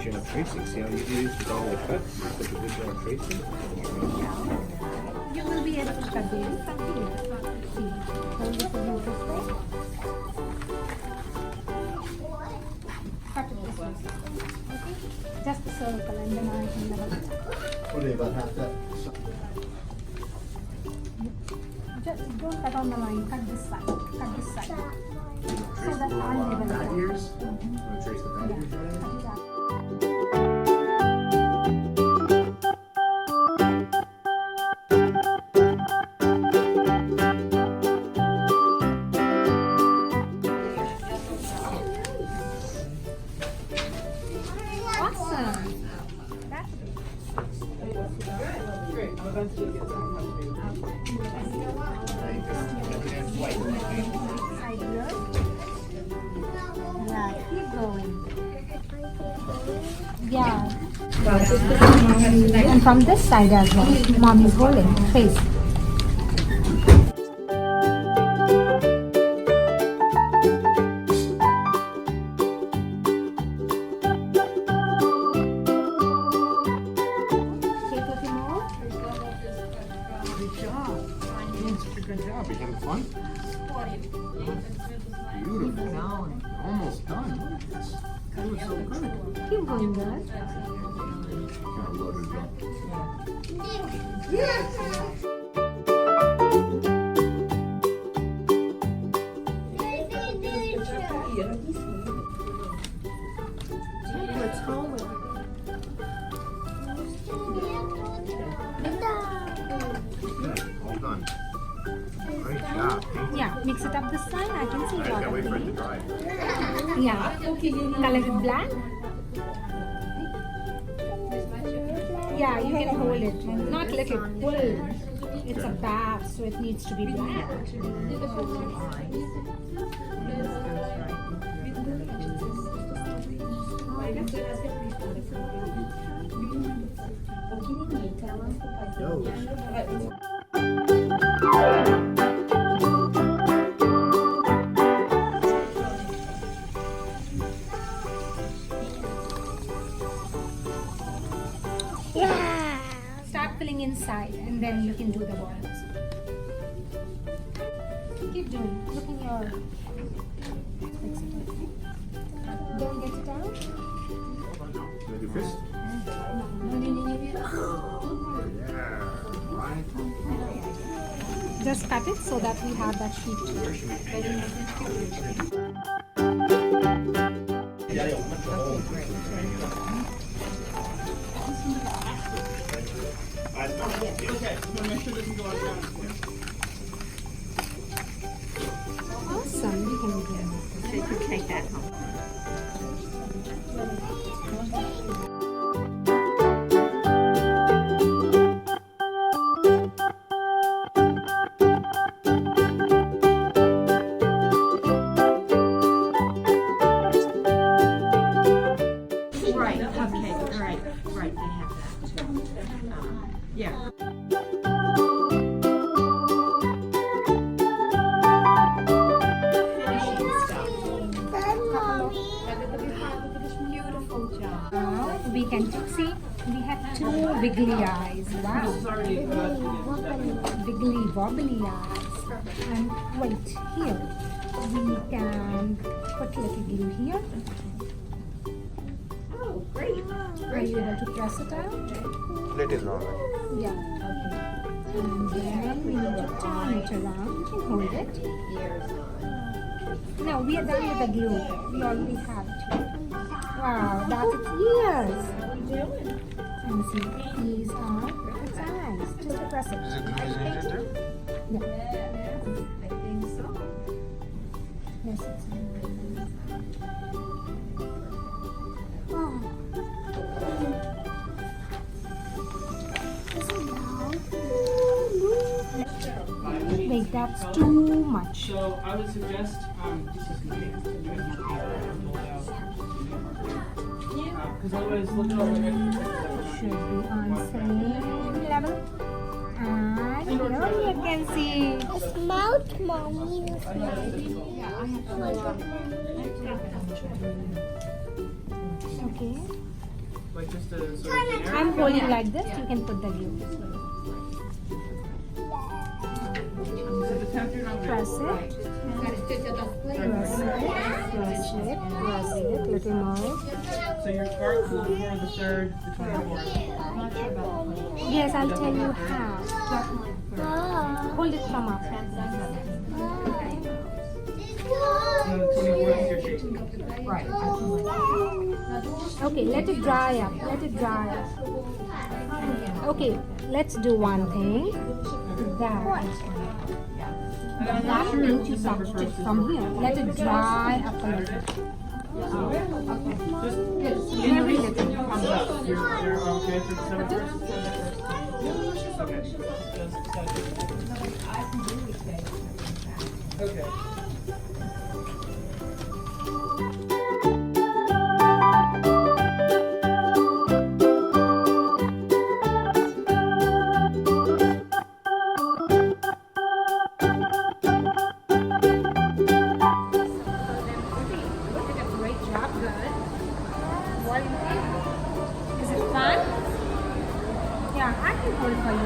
job tracing. See how easy it is with all the cuts? You're such a good job tracing. You will be able to cut baby from here. See, hold it in this way. Cut it this way. Okay? Just a circle and then I can level it. Only about half that. Just don't cut on the line, cut this side. Cut this side. So that I'll level it Pad out. ears? Want to trace the pad ears? Yeah, cut it out. Awesome. That's side here. Yeah, keep going. Yeah. And from this side as well. Mom is holding face. Good job. You having fun? Beautiful. Almost done. Look at this. That was so good. Keep going, guys. Kind of loaded it up. Good. All done. Great job. Yeah, mix it up this side. I can see I can't wait for it to water. dry. Yeah. Color it black. Yeah, you can hold it. Not let it pull. It's a bath, so it needs to be black. Yeah. Start filling inside, and then you can do the balls. Keep doing. Look in your. Fix it. Okay? Don't get it out. Can I do fist? Yeah. Right. Just cut it so that we have that sheet. Where should we hang it? Awesome. You can do it. So you can take that home. Right, okay, right, they have that too. Yeah. Finishing stuff. Beautiful job. Now we can see we have two wiggly eyes. Wow. Wiggly wobbly eyes. And wait, here we can put little glue here. Oh, great. Are you able to press it out? Little longer. Yeah. Okay. And then we need to turn it around. You can hold it. No, we are done with the glue. We already have it. Wow, that's its ears. And see, these are its eyes. Just press it. Is it needed too? Yeah. I think so. Yes, it's oh. Wait, that's too much. So I would suggest because otherwise look over Should be on same level. And here you can see. Mouth, mommy. Okay. Like just a sort of generic? I'm holding like this. You can put the glue. So the 10th you're not Press it. Press it. Press it. Press it. Little more. So your card for the 3rd, the 24th. Yes, I'll tell you how. Hold it from up. And the 24th is your sheet. Right. Okay, let it dry up. Let it dry up. Okay, let's do one thing. That. That means you touched it from here. Let it dry up a little. Just Very little. thumbs up. You're okay for December 1st? Okay. Okay. Great job, good. What do you think? Is it fun? Yeah, I can hold it for you